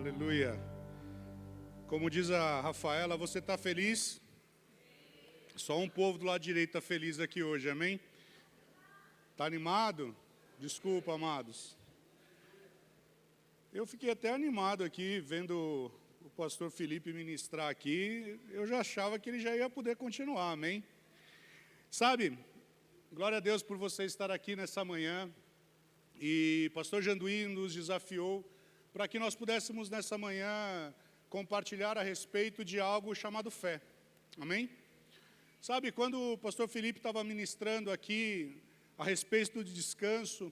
Aleluia. Como diz a Rafaela, você está feliz? Só um povo do lado direito está feliz aqui hoje, amém? Está animado? Desculpa, amados. Eu fiquei até animado aqui, vendo o pastor Felipe ministrar aqui. Eu já achava que ele já ia poder continuar, amém? Sabe, glória a Deus por você estar aqui nessa manhã. E pastor Janduí nos desafiou para que nós pudéssemos nessa manhã compartilhar a respeito de algo chamado fé. Amém? Sabe, quando o pastor Felipe estava ministrando aqui a respeito de descanso,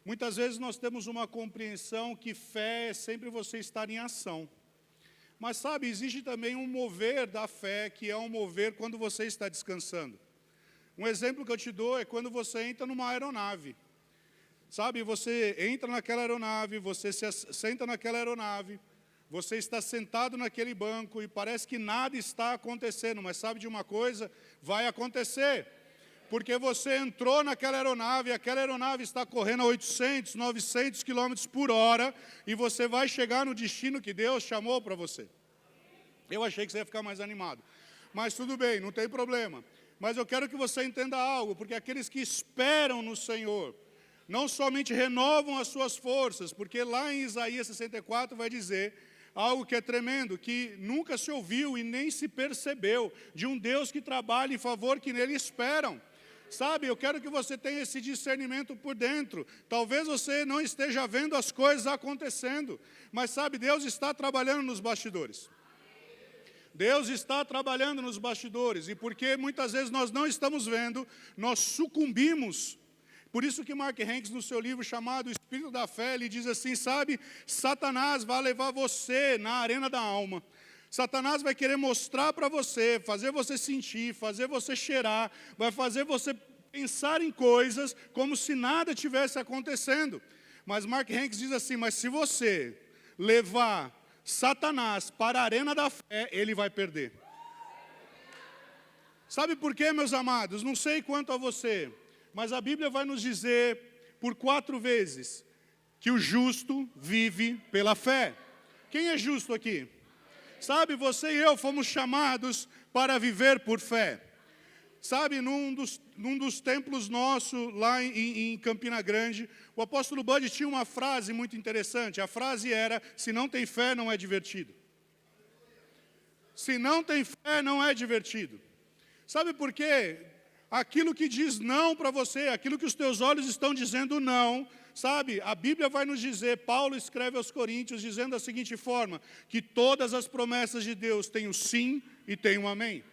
muitas vezes nós temos uma compreensão que fé é sempre você estar em ação. Mas sabe, existe também um mover da fé, que é um mover quando você está descansando. Um exemplo que eu te dou é quando você entra numa aeronave. Sabe, você entra naquela aeronave, você se senta naquela aeronave, você está sentado naquele banco e parece que nada está acontecendo, mas sabe de uma coisa? Vai acontecer, porque você entrou naquela aeronave, aquela aeronave está correndo a 800, 900 km por hora e você vai chegar no destino que Deus chamou para você. Eu achei que você ia ficar mais animado, mas tudo bem, não tem problema. Mas eu quero que você entenda algo, porque aqueles que esperam no Senhor, não somente renovam as suas forças, porque lá em Isaías 64 vai dizer algo que é tremendo, que nunca se ouviu e nem se percebeu de um Deus que trabalha em favor que nele esperam. Sabe, eu quero que você tenha esse discernimento por dentro. Talvez você não esteja vendo as coisas acontecendo, mas sabe, Deus está trabalhando nos bastidores. Deus está trabalhando nos bastidores, e porque muitas vezes nós não estamos vendo, nós sucumbimos. Por isso que Mark Hanks, no seu livro chamado Espírito da Fé, ele diz assim, sabe, Satanás vai levar você na arena da alma. Satanás vai querer mostrar para você, fazer você sentir, fazer você cheirar, vai fazer você pensar em coisas como se nada tivesse acontecendo. Mas Mark Hanks diz assim, mas se você levar Satanás para a arena da fé, ele vai perder. Sabe por quê, meus amados? Não sei quanto a você, mas a Bíblia vai nos dizer por 4 vezes que o justo vive pela fé. Quem é justo aqui? Sabe, você e eu fomos chamados para viver por fé. Sabe, num dos templos nossos, lá em Campina Grande, o apóstolo Bud tinha uma frase muito interessante. A frase era, se não tem fé, não é divertido. Se não tem fé, não é divertido. Sabe por quê? Aquilo que diz não para você, aquilo que os teus olhos estão dizendo não, sabe? A Bíblia vai nos dizer, Paulo escreve aos Coríntios, dizendo da seguinte forma, que todas as promessas de Deus têm o sim e têm o amém.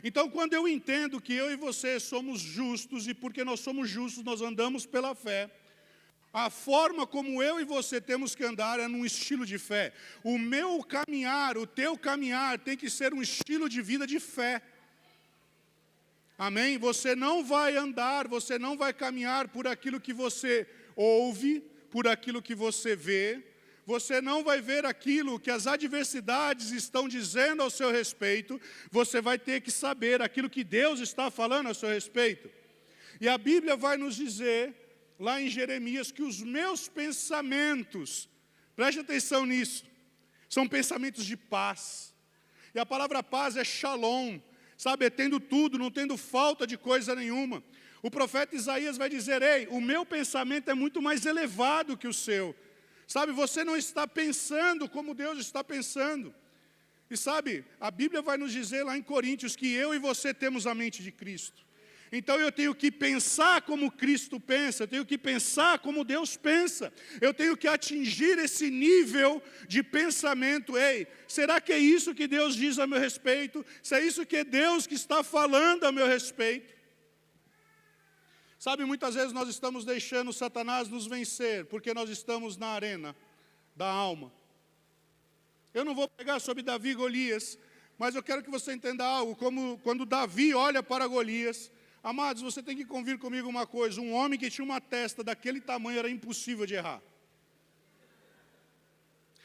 Então, quando eu entendo que eu e você somos justos, e porque nós somos justos, nós andamos pela fé, a forma como eu e você temos que andar é num estilo de fé. O meu caminhar, o teu caminhar tem que ser um estilo de vida de fé. Amém? Você não vai andar, você não vai caminhar por aquilo que você ouve, por aquilo que você vê. Você não vai ver aquilo que as adversidades estão dizendo ao seu respeito. Você vai ter que saber aquilo que Deus está falando ao seu respeito. E a Bíblia vai nos dizer, lá em Jeremias, que os meus pensamentos, preste atenção nisso, são pensamentos de paz. E a palavra paz é shalom. Sabe, tendo tudo, não tendo falta de coisa nenhuma. O profeta Isaías vai dizer, ei, o meu pensamento é muito mais elevado que o seu. Sabe, você não está pensando como Deus está pensando. E sabe, a Bíblia vai nos dizer lá em Coríntios que eu e você temos a mente de Cristo. Então eu tenho que pensar como Cristo pensa, eu tenho que pensar como Deus pensa. Eu tenho que atingir esse nível de pensamento. Ei, será que é isso que Deus diz a meu respeito? Se é isso que é Deus que está falando a meu respeito? Sabe, muitas vezes nós estamos deixando Satanás nos vencer, porque nós estamos na arena da alma. Eu não vou pregar sobre Davi e Golias, mas eu quero que você entenda algo, como quando Davi olha para Golias. Amados, você tem que convir comigo uma coisa, um homem que tinha uma testa daquele tamanho era impossível de errar.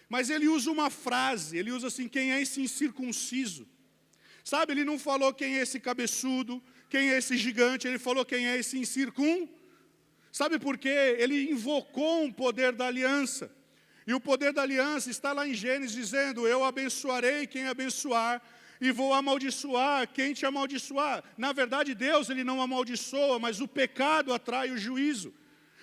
Mas ele usa uma frase, ele usa assim, quem é esse incircunciso? Sabe, ele não falou quem é esse cabeçudo, quem é esse gigante, ele falou quem é esse incircunciso. Sabe por quê? Ele invocou um poder da aliança. E o poder da aliança está lá em Gênesis dizendo, eu abençoarei quem abençoar e vou amaldiçoar quem te amaldiçoar. Na verdade, Deus ele não amaldiçoa, mas o pecado atrai o juízo.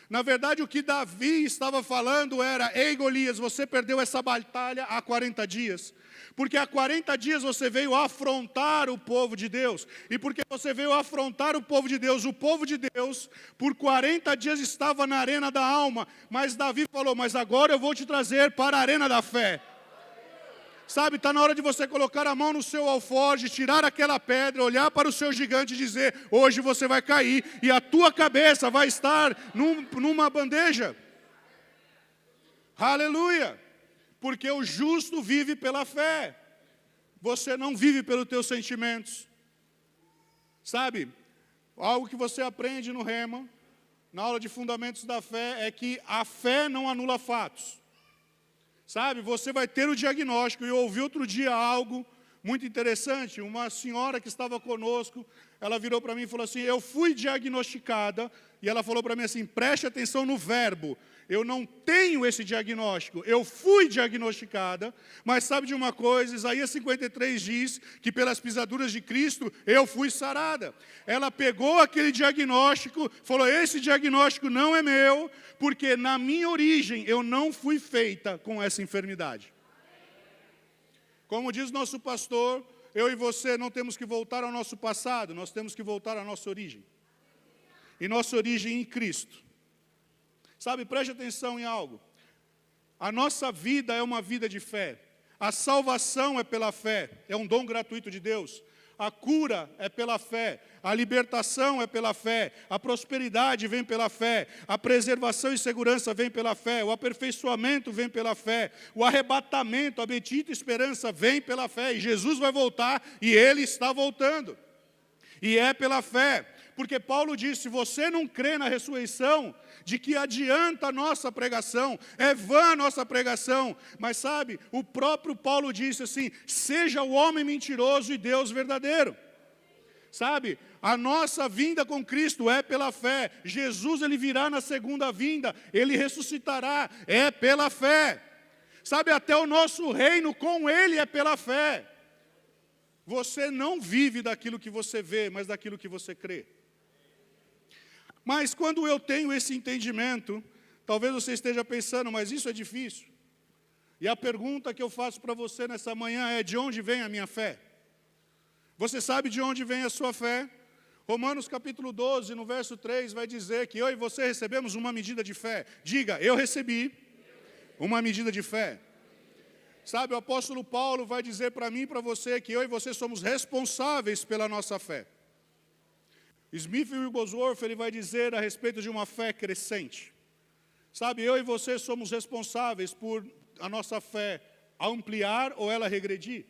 Na verdade, o que Davi estava falando era, ei Golias, você perdeu essa batalha há 40 dias. Porque há 40 dias você veio afrontar o povo de Deus. E porque você veio afrontar o povo de Deus, por 40 dias estava na arena da alma. Mas Davi falou, mas agora eu vou te trazer para a arena da fé. Sabe, está na hora de você colocar a mão no seu alforje, tirar aquela pedra, olhar para o seu gigante e dizer, hoje você vai cair e a tua cabeça vai estar numa bandeja. Aleluia! Porque o justo vive pela fé. Você não vive pelos teus sentimentos. Sabe, algo que você aprende no Rema, na aula de fundamentos da fé, é que a fé não anula fatos. Sabe, você vai ter o diagnóstico. Eu ouvi outro dia algo muito interessante. Uma senhora que estava conosco, ela virou para mim e falou assim, eu fui diagnosticada, e ela falou para mim assim, preste atenção no verbo, eu não tenho esse diagnóstico, eu fui diagnosticada, mas sabe de uma coisa, Isaías 53 diz que pelas pisaduras de Cristo eu fui sarada. Ela pegou aquele diagnóstico, falou, esse diagnóstico não é meu, porque na minha origem eu não fui feita com essa enfermidade. Como diz nosso pastor, eu e você não temos que voltar ao nosso passado, nós temos que voltar à nossa origem. E nossa origem em Cristo. Sabe, preste atenção em algo. A nossa vida é uma vida de fé. A salvação é pela fé, é um dom gratuito de Deus. A cura é pela fé, a libertação é pela fé, a prosperidade vem pela fé, a preservação e segurança vem pela fé, o aperfeiçoamento vem pela fé, o arrebatamento, a bendita esperança vem pela fé. E Jesus vai voltar e Ele está voltando. E é pela fé, porque Paulo disse, se você não crê na ressurreição, de que adianta a nossa pregação, é vã a nossa pregação. Mas sabe, o próprio Paulo disse assim, seja o homem mentiroso e Deus verdadeiro. Sabe, a nossa vinda com Cristo é pela fé. Jesus ele virá na segunda vinda, ele ressuscitará, é pela fé. Sabe, até o nosso reino com ele é pela fé. Você não vive daquilo que você vê, mas daquilo que você crê. Mas quando eu tenho esse entendimento, talvez você esteja pensando, mas isso é difícil. E a pergunta que eu faço para você nessa manhã é, de onde vem a minha fé? Você sabe de onde vem a sua fé? Romanos capítulo 12, no verso 3, vai dizer que eu e você recebemos uma medida de fé. Diga, eu recebi uma medida de fé. Sabe, o apóstolo Paulo vai dizer para mim e para você que eu e você somos responsáveis pela nossa fé. Smith Wigglesworth, ele vai dizer a respeito de uma fé crescente. Sabe, eu e você somos responsáveis por a nossa fé ampliar ou ela regredir.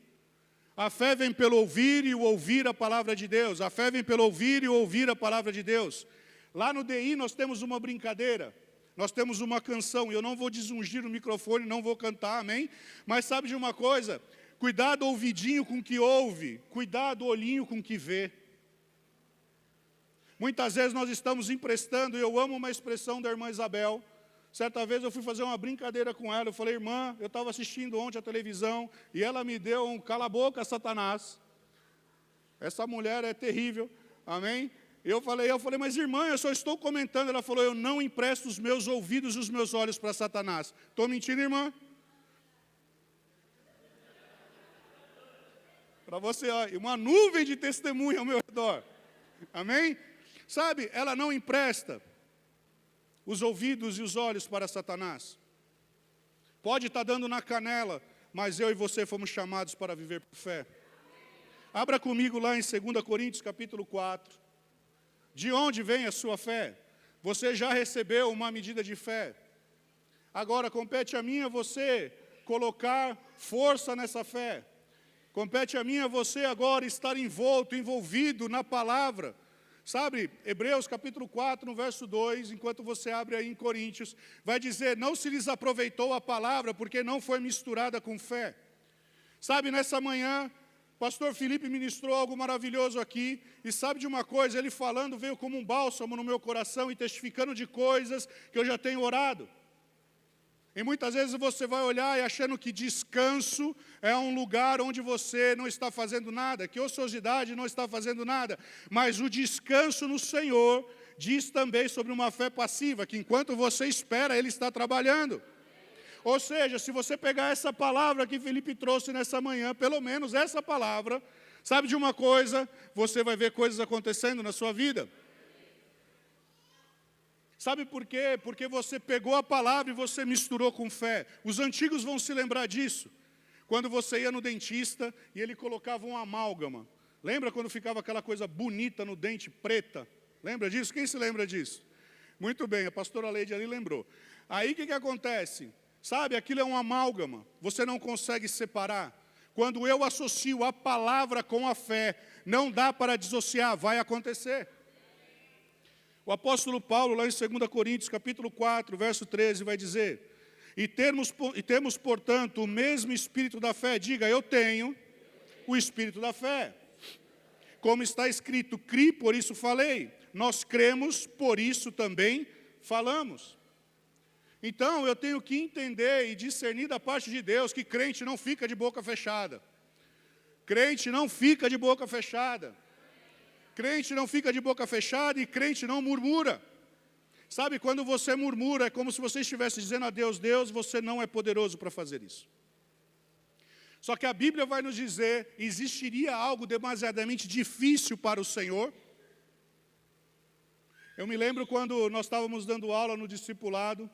A fé vem pelo ouvir e o ouvir a palavra de Deus. A fé vem pelo ouvir e o ouvir a palavra de Deus. Lá no DI nós temos uma brincadeira. Nós temos uma canção, e eu não vou desungir o microfone, não vou cantar, amém? Mas sabe de uma coisa? Cuidado ouvidinho com o que ouve, cuidado olhinho com o que vê. Muitas vezes nós estamos emprestando, e eu amo uma expressão da irmã Isabel. Certa vez eu fui fazer uma brincadeira com ela, eu falei, irmã, eu estava assistindo ontem a televisão, e ela me deu um cala a boca, Satanás. Essa mulher é terrível, amém? Eu falei, mas irmã, eu só estou comentando. Ela falou, eu não empresto os meus ouvidos e os meus olhos para Satanás. Estou mentindo, irmã? Para você, ó, uma nuvem de testemunha ao meu redor. Amém? Sabe, ela não empresta os ouvidos e os olhos para Satanás. Pode estar dando na canela, mas eu e você fomos chamados para viver por fé. Abra comigo lá em 2 Coríntios capítulo 4. De onde vem a sua fé? Você já recebeu uma medida de fé. Agora, compete a mim e a você colocar força nessa fé. Compete a mim e a você agora estar envolvido na palavra. Sabe, Hebreus capítulo 4, no verso 2, enquanto você abre aí em Coríntios, vai dizer, não se lhes aproveitou a palavra, porque não foi misturada com fé. Sabe, nessa manhã, o pastor Felipe ministrou algo maravilhoso aqui, e sabe de uma coisa, ele falando veio como um bálsamo no meu coração, e testificando de coisas que eu já tenho orado. E muitas vezes você vai olhar e achando que descanso é um lugar onde você não está fazendo nada, que ociosidade não está fazendo nada. Mas o descanso no Senhor diz também sobre uma fé passiva, que enquanto você espera, Ele está trabalhando. Ou seja, se você pegar essa palavra que Felipe trouxe nessa manhã, pelo menos essa palavra, sabe de uma coisa? Você vai ver coisas acontecendo na sua vida. Sabe por quê? Porque você pegou a palavra e você misturou com fé. Os antigos vão se lembrar disso. Quando você ia no dentista e ele colocava um amálgama. Lembra quando ficava aquela coisa bonita no dente, preta? Lembra disso? Quem se lembra disso? Muito bem, a pastora Leide ali lembrou. Aí o que acontece? Sabe, aquilo é um amálgama. Você não consegue separar. Quando eu associo a palavra com a fé, não dá para dissociar, vai acontecer. O apóstolo Paulo, lá em 2 Coríntios, capítulo 4, verso 13, vai dizer: E temos, portanto, o mesmo espírito da fé. Diga, eu tenho o espírito da fé. Como está escrito, cri, por isso falei. Nós cremos, por isso também falamos. Então, eu tenho que entender e discernir da parte de Deus que crente não fica de boca fechada. Crente não fica de boca fechada. Crente não fica de boca fechada e crente não murmura. Sabe, quando você murmura, é como se você estivesse dizendo a Deus, Deus, você não é poderoso para fazer isso. Só que a Bíblia vai nos dizer, existiria algo demasiadamente difícil para o Senhor? Eu me lembro quando nós estávamos dando aula no discipulado,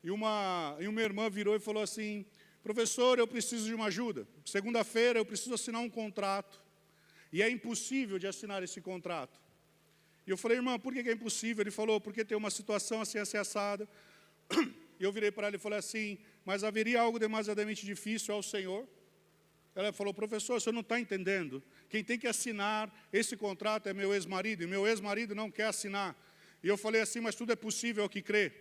e uma irmã virou e falou assim, professor, eu preciso de uma ajuda. Segunda-feira eu preciso assinar um contrato. E é impossível de assinar esse contrato. E eu falei, irmã, por que é impossível? Ele falou, porque tem uma situação assim, assada. E eu virei para ela e falei assim, mas haveria algo demasiadamente difícil ao Senhor? Ela falou, professor, o senhor não está entendendo. Quem tem que assinar esse contrato é meu ex-marido, e meu ex-marido não quer assinar. E eu falei assim, mas tudo é possível ao que crê.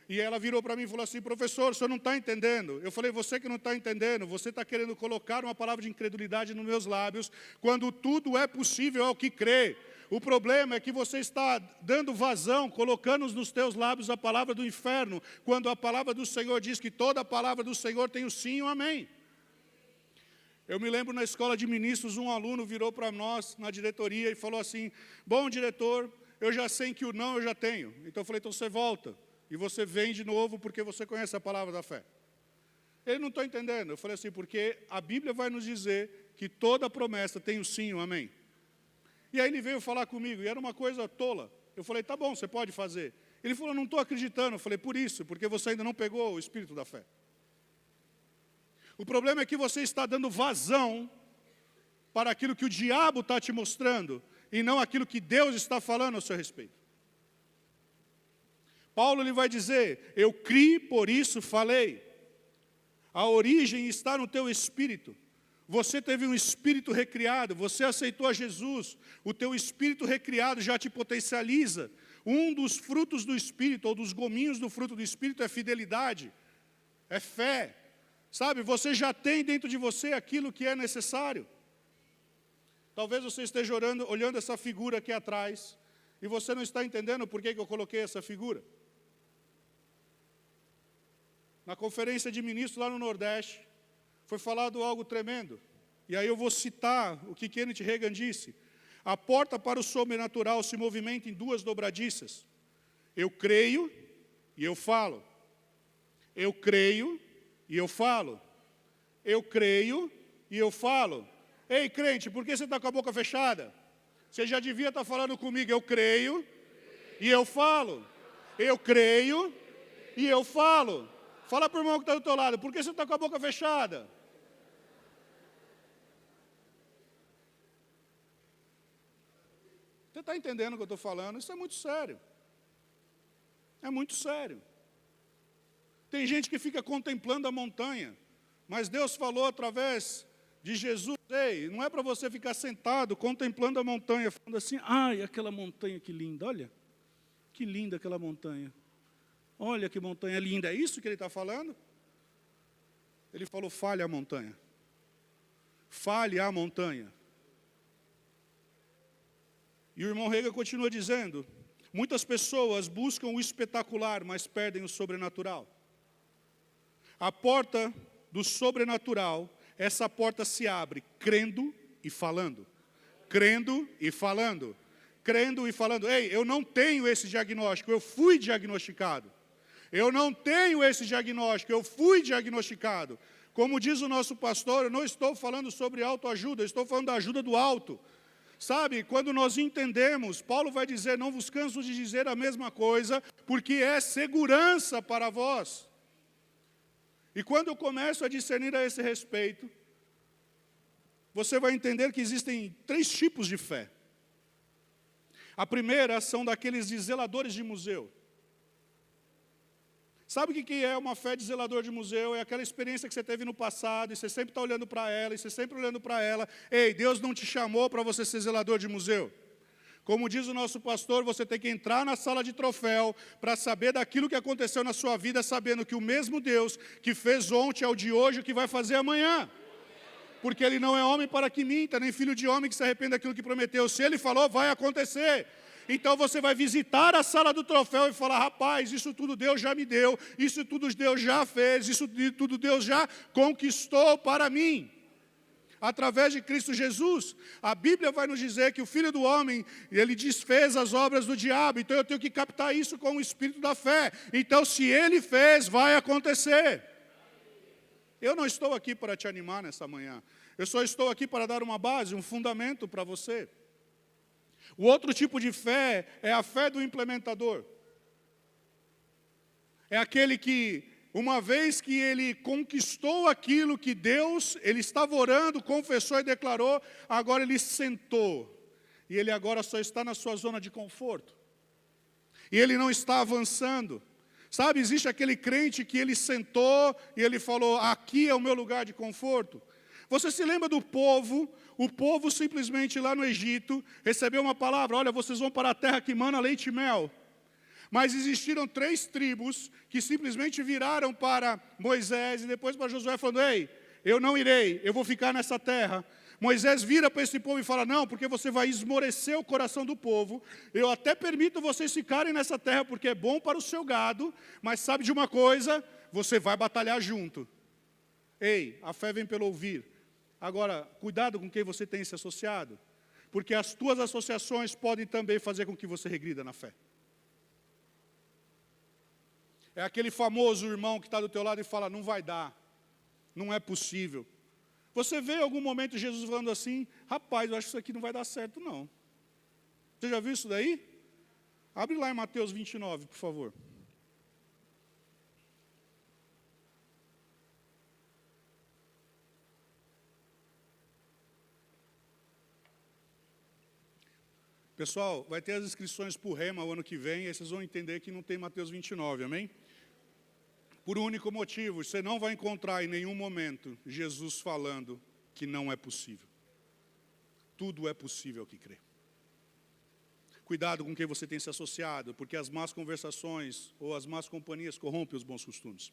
E ela virou para mim e falou assim, professor, o senhor não está entendendo. Eu falei, você que não está entendendo, você está querendo colocar uma palavra de incredulidade nos meus lábios, quando tudo é possível ao que crê. O problema é que você está dando vazão, colocando nos teus lábios a palavra do inferno, quando a palavra do Senhor diz que toda a palavra do Senhor tem o sim e o amém. Eu me lembro na escola de ministros, um aluno virou para nós, na diretoria, e falou assim, bom diretor, eu já sei que o não eu já tenho. Então eu falei, então você volta. E você vem de novo porque você conhece a palavra da fé. Ele não está entendendo. Eu falei assim, porque a Bíblia vai nos dizer que toda promessa tem o sim e o amém. E aí ele veio falar comigo, e era uma coisa tola. Eu falei, tá bom, você pode fazer. Ele falou, não estou acreditando. Eu falei, por isso, porque você ainda não pegou o espírito da fé. O problema é que você está dando vazão para aquilo que o diabo está te mostrando, e não aquilo que Deus está falando ao seu respeito. Paulo ele vai dizer, eu criei, por isso falei. A origem está no teu espírito. Você teve um espírito recriado, você aceitou a Jesus. O teu espírito recriado já te potencializa. Um dos frutos do espírito, ou dos gominhos do fruto do espírito é fidelidade, é fé. Sabe, você já tem dentro de você aquilo que é necessário. Talvez você esteja olhando essa figura aqui atrás, e você não está entendendo por que eu coloquei essa figura. Na conferência de ministros lá no Nordeste, foi falado algo tremendo. E aí eu vou citar o que Kenneth Hagin disse. A porta para o sobrenatural se movimenta em duas dobradiças. Eu creio e eu falo. Eu creio e eu falo. Eu creio e eu falo. Ei, crente, por que você está com a boca fechada? Você já devia estar falando comigo. Eu creio e eu falo. Eu creio e eu falo. Fala para o irmão que está do teu lado, por que você está com a boca fechada? Você está entendendo o que eu estou falando? Isso é muito sério. É muito sério. Tem gente que fica contemplando a montanha, mas Deus falou através de Jesus, ei, não é para você ficar sentado contemplando a montanha, falando assim, ai, aquela montanha que linda, olha, que linda aquela montanha. Olha que montanha linda, é isso que ele está falando? Ele falou, fale a montanha. Fale a montanha. E o irmão Hagin continua dizendo, muitas pessoas buscam o espetacular, mas perdem o sobrenatural. a porta do sobrenatural, essa porta se abre crendo e falando. Crendo e falando. Crendo e falando. Ei, eu não tenho esse diagnóstico, eu fui diagnosticado. Eu não tenho esse diagnóstico, eu fui diagnosticado. Como diz o nosso pastor, eu não estou falando sobre autoajuda, eu estou falando da ajuda do alto. Sabe, quando nós entendemos, Paulo vai dizer, não vos canso de dizer a mesma coisa, porque é segurança para vós. E quando eu começo a discernir a esse respeito, você vai entender que existem 3 tipos de fé. A primeira são daqueles de zeladores de museu. Sabe o que é uma fé de zelador de museu? É aquela experiência que você teve no passado, e você sempre está olhando para ela, e você sempre olhando para ela. Ei, Deus não te chamou para você ser zelador de museu. Como diz o nosso pastor, você tem que entrar na sala de troféu para saber daquilo que aconteceu na sua vida, sabendo que o mesmo Deus que fez ontem é o de hoje, o que vai fazer amanhã. Porque Ele não é homem para que minta, nem filho de homem que se arrependa daquilo que prometeu. Se Ele falou, vai acontecer. Então você vai visitar a sala do troféu e falar, rapaz, isso tudo Deus já me deu, isso tudo Deus já fez, isso tudo Deus já conquistou para mim. Através de Cristo Jesus, a Bíblia vai nos dizer que o Filho do Homem, Ele desfez as obras do diabo, então eu tenho que captar isso com o espírito da fé. Então se Ele fez, vai acontecer. Eu não estou aqui para te animar nessa manhã, eu só estou aqui para dar uma base, um fundamento para você. O outro tipo de fé é a fé do implementador. É aquele que, uma vez que ele conquistou aquilo que Deus, ele estava orando, confessou e declarou, agora ele sentou. E ele agora só está na sua zona de conforto. E ele não está avançando. Sabe, existe aquele crente que ele sentou e ele falou, aqui é o meu lugar de conforto. Você se lembra do povo? O povo simplesmente lá no Egito recebeu uma palavra, olha, vocês vão para a terra que mana leite e mel. Mas existiram 3 tribos que simplesmente viraram para Moisés e depois para Josué falando, ei, eu não irei, eu vou ficar nessa terra. Moisés vira para esse povo e fala, não, porque você vai esmorecer o coração do povo, eu até permito vocês ficarem nessa terra porque é bom para o seu gado, mas sabe de uma coisa, você vai batalhar junto. Ei, a fé vem pelo ouvir. Agora, cuidado com quem você tem se associado, porque as tuas associações podem também fazer com que você regrida na fé. É aquele famoso irmão que está do teu lado e fala, não vai dar, não é possível. Você vê em algum momento Jesus falando assim, rapaz, eu acho que isso aqui não vai dar certo não. Você já viu isso daí? Abre lá em Mateus 29, por favor. Pessoal, vai ter as inscrições para o Rema o ano que vem, e vocês vão entender que não tem Mateus 29, amém? Por um único motivo, você não vai encontrar em nenhum momento Jesus falando que não é possível. Tudo é possível que crê. Cuidado com quem você tem se associado, porque as más conversações ou as más companhias corrompem os bons costumes.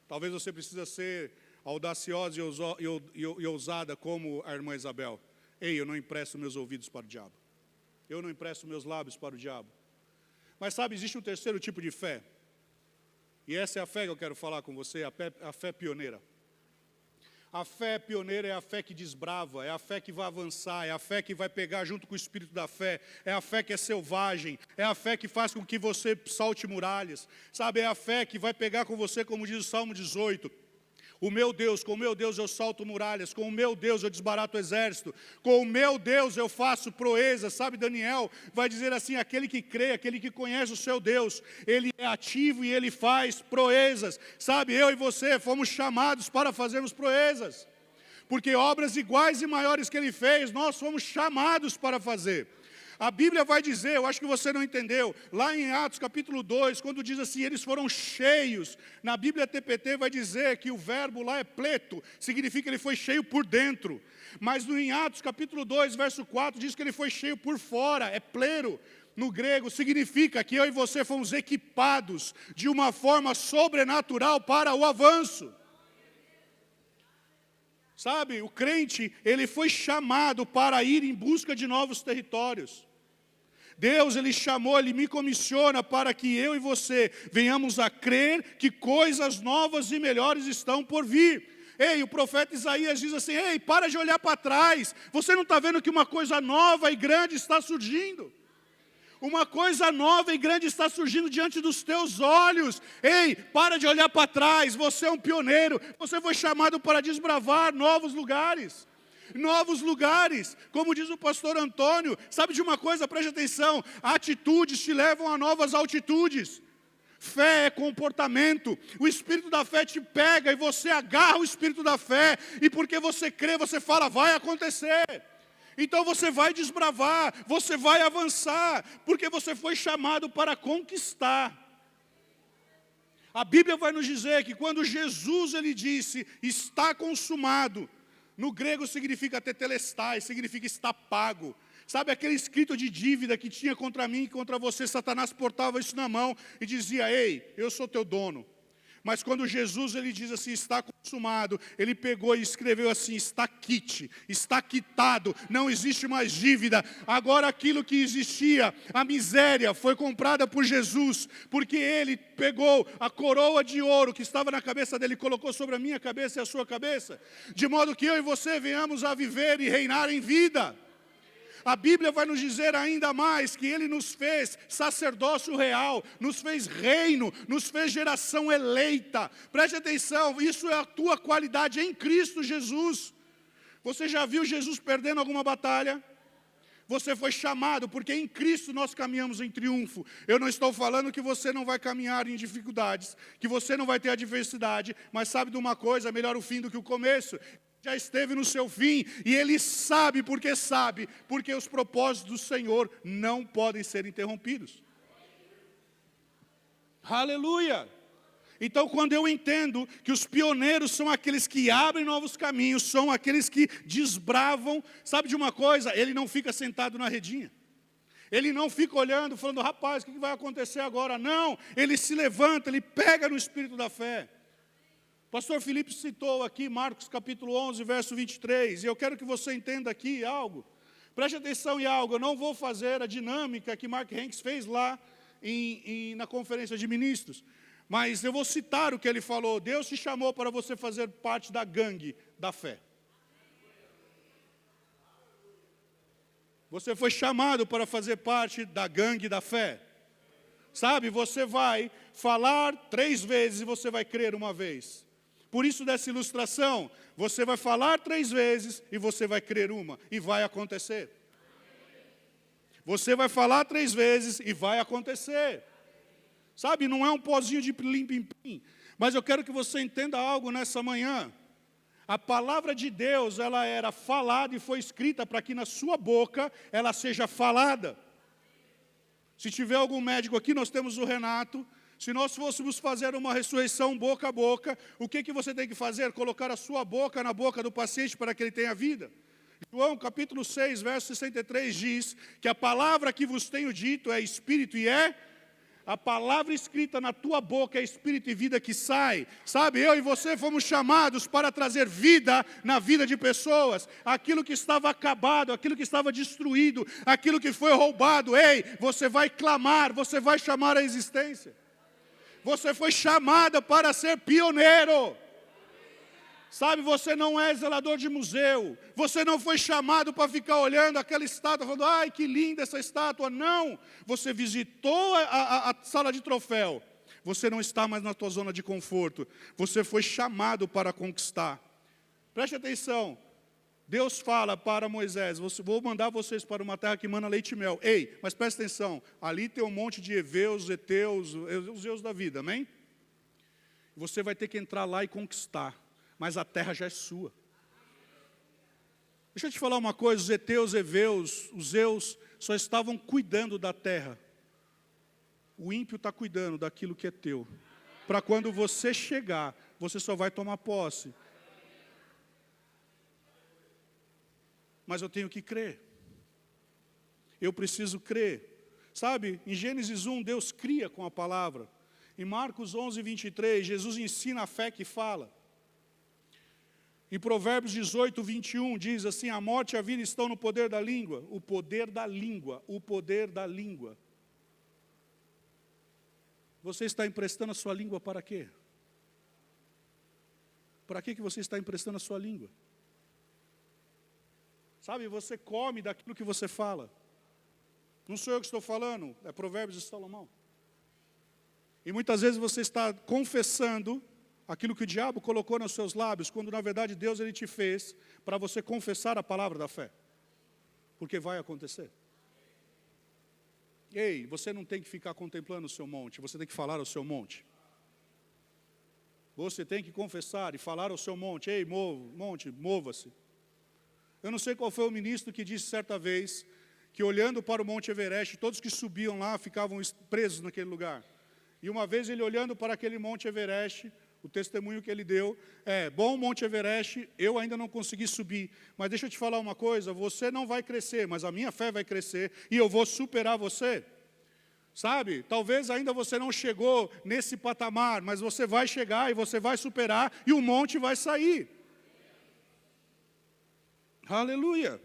Talvez você precise ser audaciosa e ousada como a irmã Isabel. Ei, eu não empresto meus ouvidos para o diabo. Eu não empresto meus lábios para o diabo. Mas sabe, existe um terceiro tipo de fé. E essa é a fé que eu quero falar com você, a fé pioneira. A fé pioneira é a fé que desbrava, é a fé que vai avançar, é a fé que vai pegar junto com o espírito da fé, é a fé que é selvagem, é a fé que faz com que você salte muralhas. Sabe, é a fé que vai pegar com você, como diz o Salmo 18. O meu Deus, com o meu Deus eu salto muralhas, com o meu Deus eu desbarato o exército, com o meu Deus eu faço proezas. Sabe, Daniel vai dizer assim, aquele que crê, aquele que conhece o seu Deus, ele é ativo e ele faz proezas. Sabe, eu e você fomos chamados para fazermos proezas, porque obras iguais e maiores que ele fez, nós fomos chamados para fazer. A Bíblia vai dizer, eu acho que você não entendeu, lá em Atos capítulo 2, quando diz assim, eles foram cheios, na Bíblia TPT vai dizer que o verbo lá é pleto, significa que ele foi cheio por dentro. Mas em Atos capítulo 2, verso 4, diz que ele foi cheio por fora, é plero. No grego significa que eu e você fomos equipados de uma forma sobrenatural para o avanço. Sabe, o crente, ele foi chamado para ir em busca de novos territórios. Deus, Ele chamou, Ele me comissiona para que eu e você venhamos a crer que coisas novas e melhores estão por vir. Ei, o profeta Isaías diz assim, ei, para de olhar para trás. Você não está vendo que uma coisa nova e grande está surgindo? Uma coisa nova e grande está surgindo diante dos teus olhos. Ei, para de olhar para trás, você é um pioneiro. Você foi chamado para desbravar novos lugares. Novos lugares, como diz o pastor Antônio. Sabe de uma coisa, preste atenção. Atitudes te levam a novas altitudes. Fé é comportamento. O espírito da fé te pega e você agarra o espírito da fé. E porque você crê, você fala, vai acontecer. Então você vai desbravar, você vai avançar, porque você foi chamado para conquistar. A Bíblia vai nos dizer que quando Jesus ele disse, está consumado, no grego significa tetelestai, significa está pago. Sabe aquele escrito de dívida que tinha contra mim e contra você, Satanás portava isso na mão e dizia, ei, eu sou teu dono. Mas quando Jesus ele diz assim, está consumado, ele pegou e escreveu assim, está quite, está quitado, não existe mais dívida. Agora aquilo que existia, a miséria, foi comprada por Jesus, porque ele pegou a coroa de ouro que estava na cabeça dele, colocou sobre a minha cabeça e a sua cabeça, de modo que eu e você venhamos a viver e reinar em vida. A Bíblia vai nos dizer ainda mais que Ele nos fez sacerdócio real, nos fez reino, nos fez geração eleita. Preste atenção, isso é a tua qualidade em Cristo Jesus. Você já viu Jesus perdendo alguma batalha? Você foi chamado, porque em Cristo nós caminhamos em triunfo. Eu não estou falando que você não vai caminhar em dificuldades, que você não vai ter adversidade, mas sabe de uma coisa, melhor o fim do que o começo. Já esteve no seu fim, e Ele sabe, porque os propósitos do Senhor não podem ser interrompidos. Aleluia! Então, quando eu entendo que os pioneiros são aqueles que abrem novos caminhos, são aqueles que desbravam, sabe de uma coisa? Ele não fica sentado na redinha. Ele não fica olhando, falando, rapaz, o que vai acontecer agora? Não, ele se levanta, ele pega no espírito da fé. Pastor Felipe citou aqui Marcos capítulo 11, verso 23, e eu quero que você entenda aqui algo. Preste atenção em algo, eu não vou fazer a dinâmica que Mark Hanks fez lá na conferência de ministros, mas eu vou citar o que ele falou. Deus te chamou para você fazer parte da gangue da fé. Você foi chamado para fazer parte da gangue da fé. Sabe, você vai falar 3 vezes e você vai crer uma vez. Por isso dessa ilustração, você vai falar 3 vezes e você vai crer uma, e vai acontecer. Você vai falar 3 vezes e vai acontecer. Sabe, não é um pozinho de pilim-pim-pim, mas eu quero que você entenda algo nessa manhã. A palavra de Deus, ela era falada e foi escrita para que na sua boca ela seja falada. Se tiver algum médico aqui, nós temos o Renato. Se nós fôssemos fazer uma ressurreição boca a boca, o que você tem que fazer? Colocar a sua boca na boca do paciente para que ele tenha vida. João capítulo 6, verso 63 diz que a palavra que vos tenho dito é espírito e é a palavra escrita na tua boca é espírito e vida que sai. Sabe, eu e você fomos chamados para trazer vida na vida de pessoas. Aquilo que estava acabado, aquilo que estava destruído, aquilo que foi roubado. Ei, você vai clamar, você vai chamar a existência. Você foi chamada para ser pioneiro. Sabe, você não é zelador de museu. Você não foi chamado para ficar olhando aquela estátua, falando, ai, que linda essa estátua. Não, você visitou a sala de troféu. Você não está mais na tua zona de conforto. Você foi chamado para conquistar. Preste atenção. Deus fala para Moisés, vou mandar vocês para uma terra que mana leite e mel. Ei, mas presta atenção, ali tem um monte de heveus, heteus, os zeus da vida, amém? Você vai ter que entrar lá e conquistar, mas a terra já é sua. Deixa eu te falar uma coisa, os heteus, heveus, os zeus só estavam cuidando da terra. O ímpio está cuidando daquilo que é teu. Para quando você chegar, você só vai tomar posse. Mas eu tenho que crer. Eu preciso crer. Sabe, em Gênesis 1, Deus cria com a palavra. Em Marcos 11, 23, Jesus ensina a fé que fala. Em Provérbios 18, 21, diz assim, a morte e a vida estão no poder da língua. O poder da língua, o poder da língua. Você está emprestando a sua língua para quê? Para que você está emprestando a sua língua? Sabe, você come daquilo que você fala. Não sou eu que estou falando, é Provérbios de Salomão. E muitas vezes você está confessando aquilo que o diabo colocou nos seus lábios, quando na verdade Deus ele te fez para você confessar a palavra da fé. Porque vai acontecer. Ei, você não tem que ficar contemplando o seu monte, você tem que falar ao seu monte. Você tem que confessar e falar ao seu monte. Ei, monte, mova-se. Eu não sei qual foi o ministro que disse certa vez que olhando para o Monte Everest, todos que subiam lá ficavam presos naquele lugar. E uma vez ele olhando para aquele Monte Everest, o testemunho que ele deu bom Monte Everest, eu ainda não consegui subir, mas deixa eu te falar uma coisa, você não vai crescer, mas a minha fé vai crescer e eu vou superar você. Sabe, talvez ainda você não chegou nesse patamar, mas você vai chegar e você vai superar e o monte vai sair. Aleluia.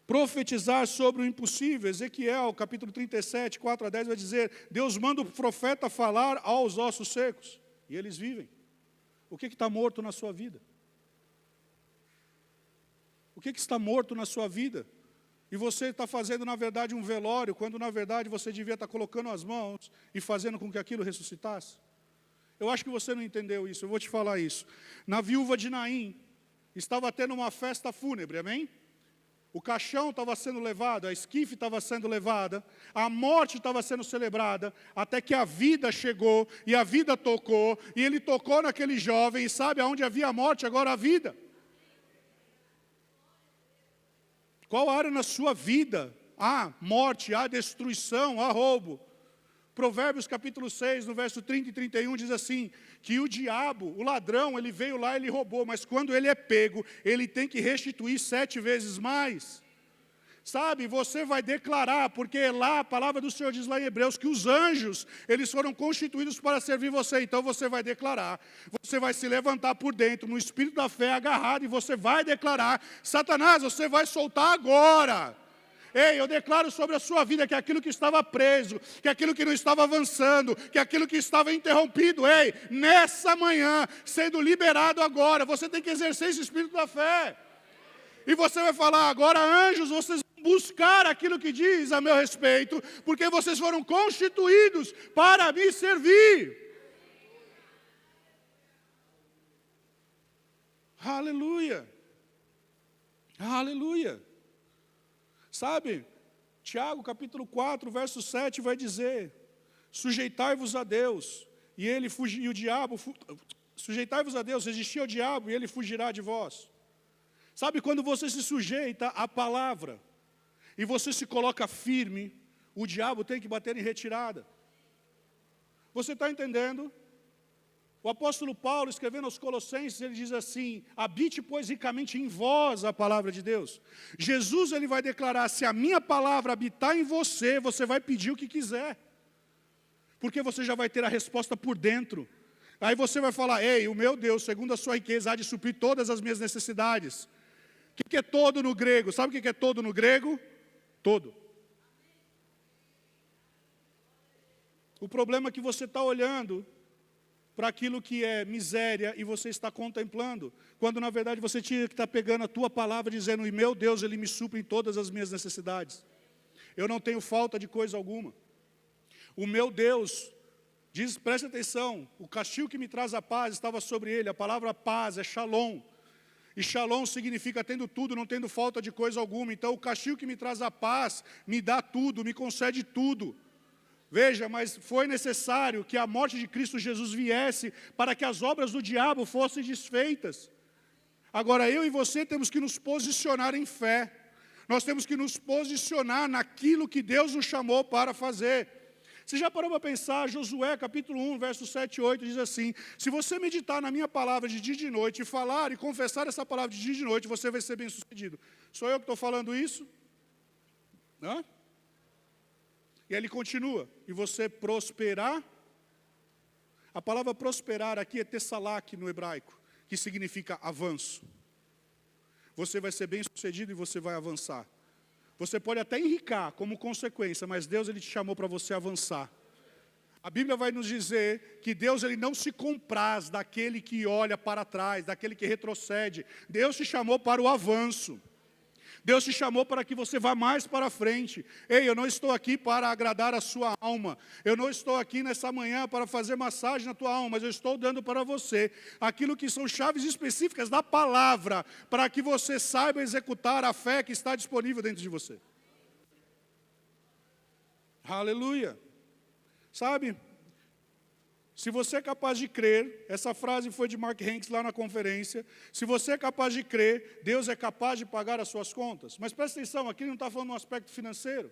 Profetizar sobre o impossível, Ezequiel, capítulo 37, 4 a 10, vai dizer, Deus manda o profeta falar aos ossos secos, e eles vivem. O que está morto na sua vida? O que está morto na sua vida? E você está fazendo, na verdade, um velório, quando, na verdade, você devia estar colocando as mãos e fazendo com que aquilo ressuscitasse. Eu acho que você não entendeu isso, eu vou te falar isso. Na viúva de Naim, estava tendo uma festa fúnebre, amém? O caixão estava sendo levado, a esquife estava sendo levada, a morte estava sendo celebrada, até que a vida chegou, e a vida tocou, e ele tocou naquele jovem, e sabe aonde havia a morte, agora a vida. Qual área na sua vida há morte, há destruição, há roubo? Provérbios capítulo 6, no verso 30 e 31, diz assim, que o diabo, o ladrão, ele veio lá e ele roubou, mas quando ele é pego, ele tem que restituir 7 vezes mais. Sabe, você vai declarar, porque lá a palavra do Senhor diz lá em Hebreus, que os anjos, eles foram constituídos para servir você, então você vai declarar, você vai se levantar por dentro, no espírito da fé agarrado, e você vai declarar, Satanás, você vai soltar agora. Ei, eu declaro sobre a sua vida que aquilo que estava preso, que aquilo que não estava avançando, que aquilo que estava interrompido, ei, nessa manhã, sendo liberado agora, você tem que exercer esse espírito da fé. E você vai falar, agora anjos, vocês vão buscar aquilo que diz a meu respeito, porque vocês foram constituídos para me servir. Aleluia. Aleluia. Sabe, Tiago capítulo 4, verso 7 vai dizer, sujeitai-vos a Deus, e ele fugirá, o diabo, sujeitai-vos a Deus, resistir ao diabo, e ele fugirá de vós. Sabe, quando você se sujeita à palavra, e você se coloca firme, o diabo tem que bater em retirada. Você está entendendo? O apóstolo Paulo, escrevendo aos Colossenses, ele diz assim, habite, pois, ricamente em vós a palavra de Deus. Jesus, ele vai declarar, se a minha palavra habitar em você, você vai pedir o que quiser. Porque você já vai ter a resposta por dentro. Aí você vai falar, ei, o meu Deus, segundo a sua riqueza, há de suprir todas as minhas necessidades. O que é todo no grego? Sabe o que é todo no grego? Todo. O problema é que você está olhando para aquilo que é miséria e você está contemplando, quando na verdade você tinha que estar pegando a tua palavra dizendo, e meu Deus, Ele me supre em todas as minhas necessidades. Eu não tenho falta de coisa alguma. O meu Deus, diz, preste atenção, o castigo que me traz a paz estava sobre Ele, a palavra paz é shalom. E shalom significa tendo tudo, não tendo falta de coisa alguma. Então o castigo que me traz a paz, me dá tudo, me concede tudo. Veja, mas foi necessário que a morte de Cristo Jesus viesse para que as obras do diabo fossem desfeitas. Agora eu e você temos que nos posicionar em fé. Nós temos que nos posicionar naquilo que Deus nos chamou para fazer. Você já parou para pensar, Josué capítulo 1, versos 7 e 8, diz assim, se você meditar na minha palavra de dia e de noite, e falar e confessar essa palavra de dia e de noite, você vai ser bem sucedido. Sou eu que estou falando isso? Hã? E aí ele continua, e você prosperar, a palavra prosperar aqui é tessalak no hebraico, que significa avanço. Você vai ser bem-sucedido e você vai avançar. Você pode até enricar como consequência, mas Deus ele te chamou para você avançar. A Bíblia vai nos dizer que Deus ele não se compraz daquele que olha para trás, daquele que retrocede. Deus te chamou para o avanço. Deus te chamou para que você vá mais para frente. Ei, eu não estou aqui para agradar a sua alma. Eu não estou aqui nessa manhã para fazer massagem na tua alma, mas eu estou dando para você aquilo que são chaves específicas da palavra, para que você saiba executar a fé que está disponível dentro de você. Aleluia. Sabe? Se você é capaz de crer, essa frase foi de Mark Hanks lá na conferência, se você é capaz de crer, Deus é capaz de pagar as suas contas. Mas presta atenção, aqui não está falando no aspecto financeiro.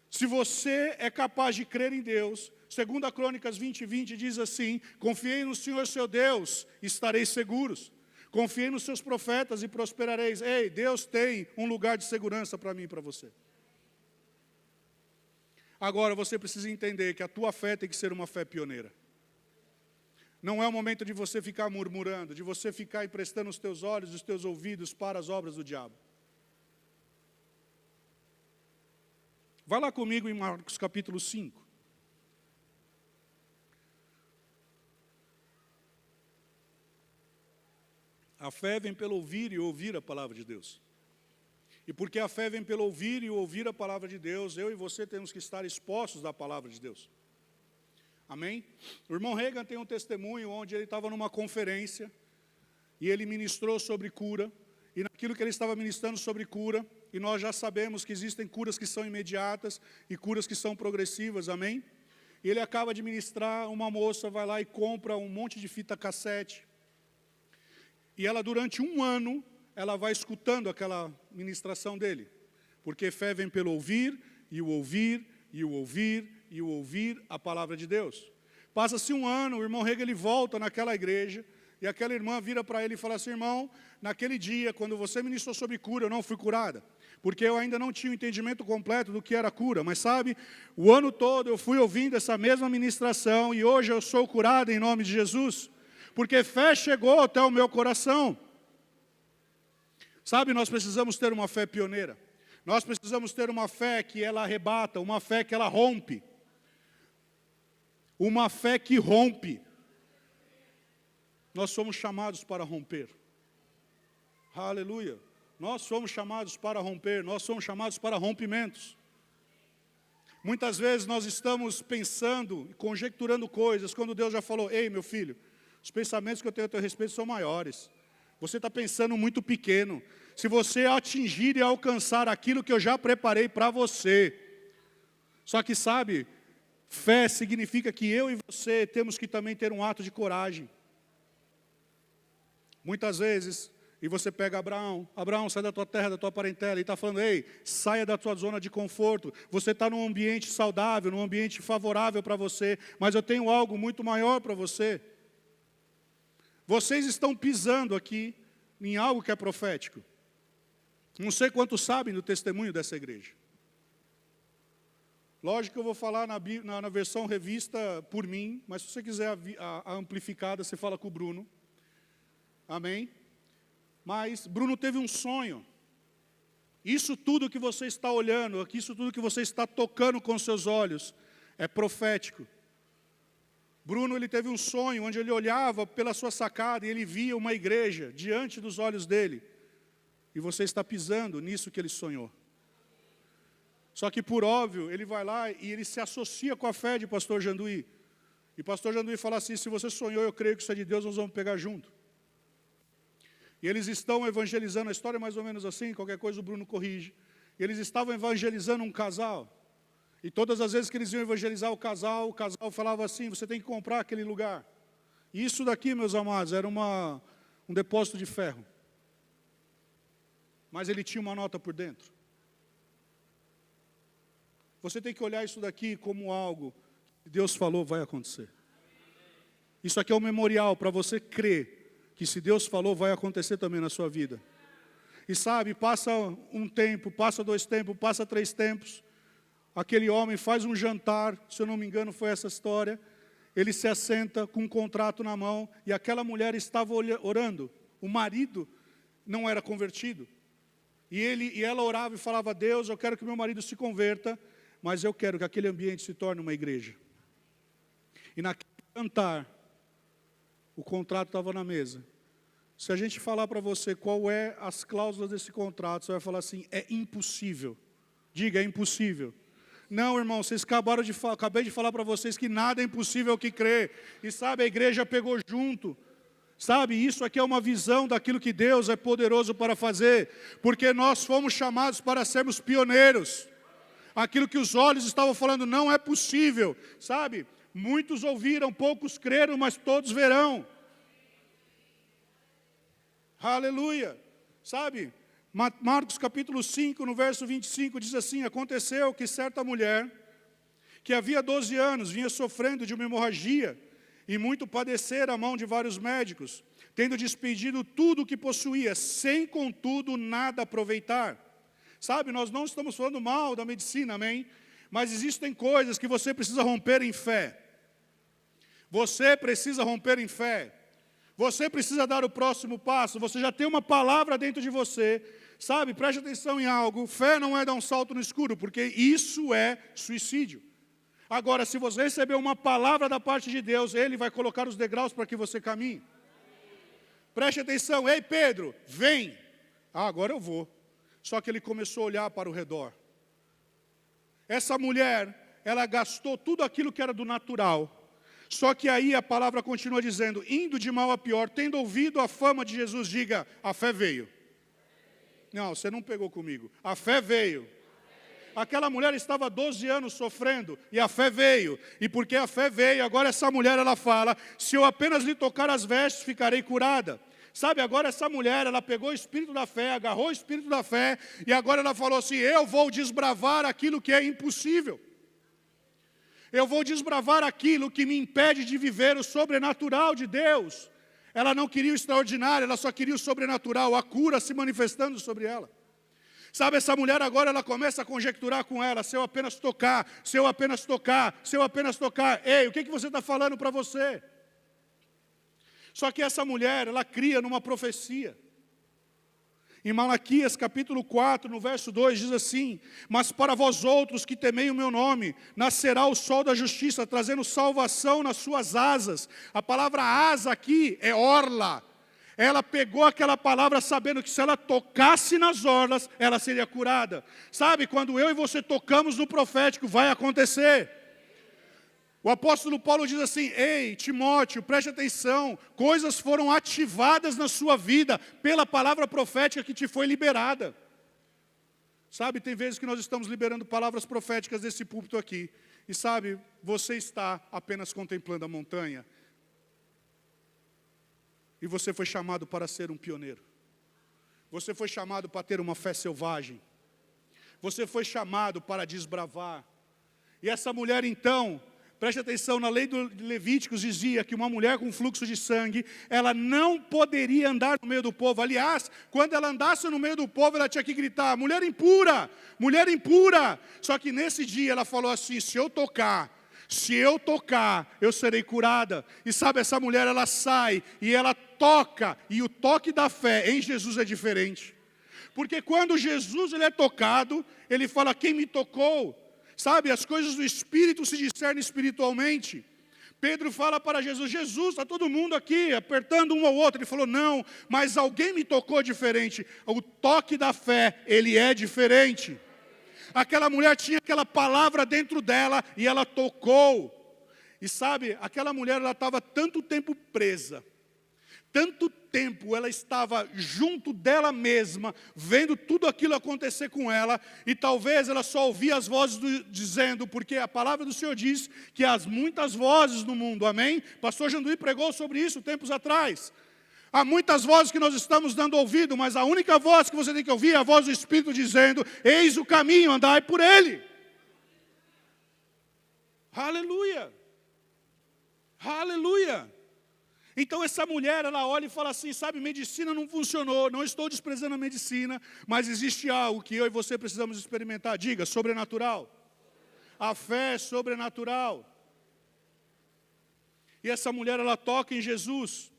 Se você é capaz de crer em Deus, 2 Crônicas 20:20 diz assim, confiei no Senhor seu Deus, estareis seguros. Confiei nos seus profetas e prosperareis. Ei, Deus tem um lugar de segurança para mim e para você. Agora, você precisa entender que a tua fé tem que ser uma fé pioneira. Não é o momento de você ficar murmurando, de você ficar emprestando os teus olhos e os teus ouvidos para as obras do diabo. Vai lá comigo em Marcos capítulo 5. A fé vem pelo ouvir e ouvir a palavra de Deus. E porque a fé vem pelo ouvir e ouvir a palavra de Deus, eu e você temos que estar expostos à palavra de Deus. Amém? O irmão Reagan tem um testemunho onde ele estava numa conferência e ele ministrou sobre cura. E naquilo que ele estava ministrando sobre cura, e nós já sabemos que existem curas que são imediatas e curas que são progressivas, amém? E ele acaba de ministrar, uma moça vai lá e compra um monte de fita cassete. E ela durante um ano, ela vai escutando aquela ministração dele. Porque fé vem pelo ouvir, e o ouvir, e o ouvir, e o ouvir a palavra de Deus. Passa-se um ano, o irmão Reagan ele volta naquela igreja, e aquela irmã vira para ele e fala assim, irmão, naquele dia, quando você ministrou sobre cura, eu não fui curada. Porque eu ainda não tinha o entendimento completo do que era cura. Mas sabe, o ano todo eu fui ouvindo essa mesma ministração, e hoje eu sou curada em nome de Jesus. Porque fé chegou até o meu coração. Sabe, nós precisamos ter uma fé pioneira. Nós precisamos ter uma fé que ela arrebata, uma fé que ela rompe. Uma fé que rompe. Nós somos chamados para romper. Aleluia. Nós somos chamados para romper, nós somos chamados para rompimentos. Muitas vezes nós estamos pensando, conjecturando coisas, quando Deus já falou, ei meu filho, os pensamentos que eu tenho a teu respeito são maiores. Você está pensando muito pequeno. Se você atingir e alcançar aquilo que eu já preparei para você. Só que sabe, fé significa que eu e você temos que também ter um ato de coragem. Muitas vezes, e você pega Abraão, sai da tua terra, da tua parentela, e está falando, ei, saia da tua zona de conforto. Você está num ambiente saudável, num ambiente favorável para você, mas eu tenho algo muito maior para você. Vocês estão pisando aqui em algo que é profético. Não sei quantos sabem do testemunho dessa igreja. Lógico que eu vou falar na versão revista por mim, mas se você quiser a amplificada, você fala com o Bruno. Amém? Mas Bruno teve um sonho. Isso tudo que você está olhando, isso tudo que você está tocando com seus olhos, é profético. Bruno ele teve um sonho onde ele olhava pela sua sacada e ele via uma igreja diante dos olhos dele. E você está pisando nisso que ele sonhou. Só que por óbvio, ele vai lá e ele se associa com a fé de pastor Janduí. E pastor Janduí fala assim, se você sonhou, eu creio que isso é de Deus, nós vamos pegar junto. E eles estão evangelizando, a história é mais ou menos assim, qualquer coisa o Bruno corrige. E eles estavam evangelizando um casal. E todas as vezes que eles iam evangelizar o casal falava assim, você tem que comprar aquele lugar. E isso daqui, meus amados, era um depósito de ferro. Mas ele tinha uma nota por dentro. Você tem que olhar isso daqui como algo que Deus falou vai acontecer. Isso aqui é um memorial para você crer que se Deus falou vai acontecer também na sua vida. E sabe, passa um tempo, passa 2 tempos, passa 3 tempos. Aquele homem faz um jantar, se eu não me engano foi essa história, ele se assenta com um contrato na mão, e aquela mulher estava orando. O marido não era convertido. E ela orava e falava: Deus, eu quero que meu marido se converta, mas eu quero que aquele ambiente se torne uma igreja. E naquele cantar, o contrato estava na mesa. Se a gente falar para você qual é as cláusulas desse contrato, você vai falar assim: é impossível. Diga, é impossível. Não, irmão, acabei de falar para vocês que nada é impossível ao que crê. E sabe, a igreja pegou junto. Sabe, isso aqui é uma visão daquilo que Deus é poderoso para fazer. Porque nós fomos chamados para sermos pioneiros. Aquilo que os olhos estavam falando não é possível. Sabe, muitos ouviram, poucos creram, mas todos verão. Aleluia. Sabe, Marcos capítulo 5, no verso 25, diz assim: aconteceu que certa mulher, que havia 12 anos, vinha sofrendo de uma hemorragia, e muito padecer à mão de vários médicos, tendo despedido tudo o que possuía, sem contudo nada aproveitar. Sabe, nós não estamos falando mal da medicina, amém? Mas existem coisas que você precisa romper em fé. Você precisa romper em fé. Você precisa dar o próximo passo. Você já tem uma palavra dentro de você. Sabe, preste atenção em algo. Fé não é dar um salto no escuro, porque isso é suicídio. Agora, se você receber uma palavra da parte de Deus, Ele vai colocar os degraus para que você caminhe. Preste atenção. Ei, Pedro, vem. Agora eu vou. Só que ele começou a olhar para o redor. Essa mulher, ela gastou tudo aquilo que era do natural. Só que aí a palavra continua dizendo: indo de mal a pior, tendo ouvido a fama de Jesus, diga, a fé veio. Não, você não pegou comigo. A fé veio. Aquela mulher estava 12 anos sofrendo, e a fé veio. E porque a fé veio, agora essa mulher, ela fala: se eu apenas lhe tocar as vestes, ficarei curada. Sabe, agora essa mulher, ela pegou o espírito da fé, agarrou o espírito da fé, e agora ela falou assim: eu vou desbravar aquilo que é impossível. Eu vou desbravar aquilo que me impede de viver o sobrenatural de Deus. Ela não queria o extraordinário, ela só queria o sobrenatural, a cura se manifestando sobre ela. Sabe, essa mulher agora, ela começa a conjecturar com ela: se eu apenas tocar, se eu apenas tocar, se eu apenas tocar. Ei, o que você está falando para você? Só que essa mulher, ela cria numa profecia. Em Malaquias capítulo 4, no verso 2, diz assim: mas para vós outros que temei o meu nome, nascerá o sol da justiça, trazendo salvação nas suas asas. A palavra asa aqui é orla. Ela pegou aquela palavra sabendo que se ela tocasse nas orlas, ela seria curada. Sabe, quando eu e você tocamos no profético, vai acontecer. O apóstolo Paulo diz assim: ei, Timóteo, preste atenção, coisas foram ativadas na sua vida pela palavra profética que te foi liberada. Sabe, tem vezes que nós estamos liberando palavras proféticas desse púlpito aqui, e sabe, você está apenas contemplando a montanha, e você foi chamado para ser um pioneiro. Você foi chamado para ter uma fé selvagem. Você foi chamado para desbravar. E essa mulher então, preste atenção, na lei do Levíticos dizia que uma mulher com fluxo de sangue, ela não poderia andar no meio do povo. Aliás, quando ela andasse no meio do povo, ela tinha que gritar: mulher impura, mulher impura. Só que nesse dia ela falou assim: se eu tocar, eu serei curada. E sabe, essa mulher, ela sai e ela toca, e o toque da fé em Jesus é diferente. Porque quando Jesus ele é tocado, ele fala: quem me tocou? Sabe, as coisas do Espírito se discernem espiritualmente. Pedro fala para Jesus: Jesus, está todo mundo aqui apertando um ao outro. Ele falou: não, mas alguém me tocou diferente. O toque da fé, ele é diferente. Aquela mulher tinha aquela palavra dentro dela e ela tocou. E sabe, aquela mulher, ela estava tanto tempo presa, tanto tempo ela estava junto dela mesma, vendo tudo aquilo acontecer com ela, e talvez ela só ouvia as vozes dizendo, porque a palavra do Senhor diz que há muitas vozes no mundo, amém? Pastor Janduí pregou sobre isso tempos atrás. Há muitas vozes que nós estamos dando ouvido, mas a única voz que você tem que ouvir é a voz do Espírito dizendo: eis o caminho, andai por ele. Aleluia! Aleluia! Então essa mulher, ela olha e fala assim: sabe, medicina não funcionou, não estou desprezando a medicina, mas existe algo que eu e você precisamos experimentar. Diga, sobrenatural. A fé é sobrenatural. E essa mulher, ela toca em Jesus.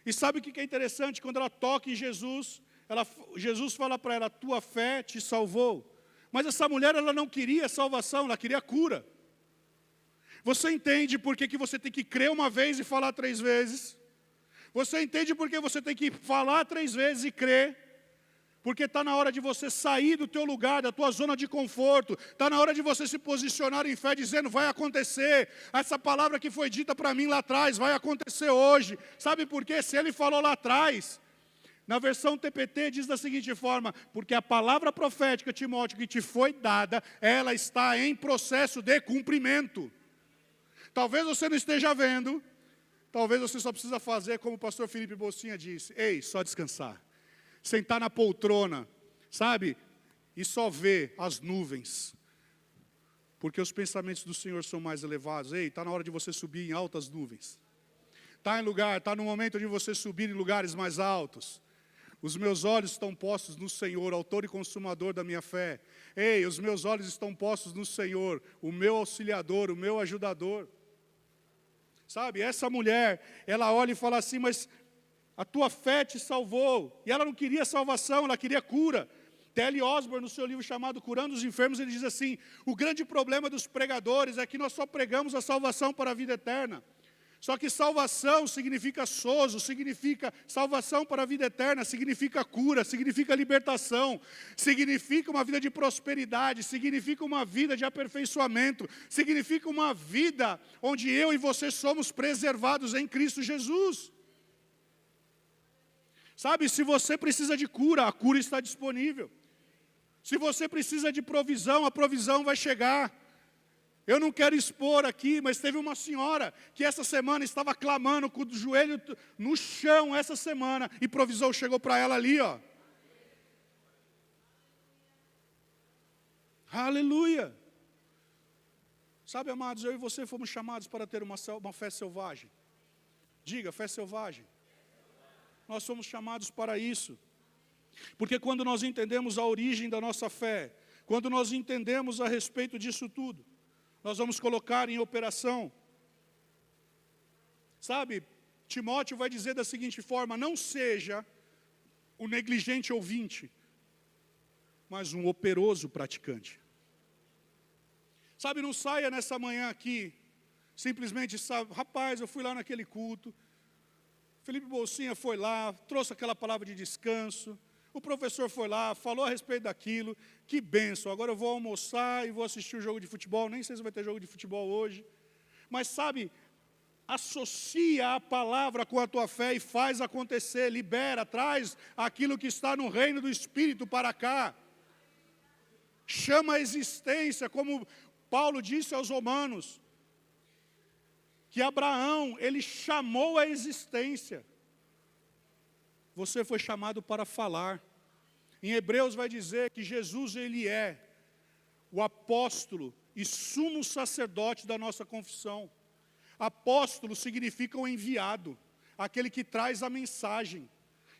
E sabe o que é interessante? Quando ela toca em Jesus, Jesus fala para ela, tua fé te salvou. Mas essa mulher, ela não queria salvação, ela queria cura. Você entende por que você tem que crer uma vez e falar 3 vezes? Você entende por que você tem que falar 3 vezes e crer? Porque está na hora de você sair do teu lugar, da tua zona de conforto. Está na hora de você se posicionar em fé, dizendo, vai acontecer. Essa palavra que foi dita para mim lá atrás, vai acontecer hoje. Sabe por quê? Se ele falou lá atrás, na versão TPT diz da seguinte forma, porque a palavra profética, Timóteo, que te foi dada, ela está em processo de cumprimento. Talvez você não esteja vendo, talvez você só precisa fazer como o pastor Felipe Bolsinha disse, ei, só descansar. Sentar na poltrona, sabe? E só ver as nuvens. Porque os pensamentos do Senhor são mais elevados. Ei, está na hora de você subir em altas nuvens. Está no momento de você subir em lugares mais altos. Os meus olhos estão postos no Senhor, autor e consumador da minha fé. Ei, os meus olhos estão postos no Senhor, o meu auxiliador, o meu ajudador. Sabe, essa mulher, ela olha e fala assim, mas a tua fé te salvou. E ela não queria salvação, ela queria cura. T.L. Osborne, no seu livro chamado Curando os Enfermos, ele diz assim, o grande problema dos pregadores é que nós só pregamos a salvação para a vida eterna. Só que salvação significa sozo, significa salvação para a vida eterna, significa cura, significa libertação, significa uma vida de prosperidade, significa uma vida de aperfeiçoamento, significa uma vida onde eu e você somos preservados em Cristo Jesus. Sabe, se você precisa de cura, a cura está disponível. Se você precisa de provisão, a provisão vai chegar. Eu não quero expor aqui, mas teve uma senhora que essa semana estava clamando com o joelho no chão essa semana, e provisão chegou para ela ali, ó. Aleluia! Sabe, amados, eu e você fomos chamados para ter uma fé selvagem. Diga, fé selvagem. Nós somos chamados para isso. Porque quando nós entendemos a origem da nossa fé, quando nós entendemos a respeito disso tudo, nós vamos colocar em operação. Sabe, Timóteo vai dizer da seguinte forma, não seja o negligente ouvinte, mas um operoso praticante. Sabe, não saia nessa manhã aqui, simplesmente, sabe, rapaz, eu fui lá naquele culto, Felipe Bolsinha foi lá, trouxe aquela palavra de descanso, o professor foi lá, falou a respeito daquilo, que bênção, agora eu vou almoçar e vou assistir o jogo de futebol, nem sei se vai ter jogo de futebol hoje, mas sabe, associa a palavra com a tua fé e faz acontecer, libera, traz aquilo que está no reino do Espírito para cá, chama a existência, como Paulo disse aos Romanos, que Abraão, ele chamou a existência. Você foi chamado para falar. Em Hebreus vai dizer que Jesus, ele é o apóstolo e sumo sacerdote da nossa confissão. Apóstolo significa o enviado, aquele que traz a mensagem.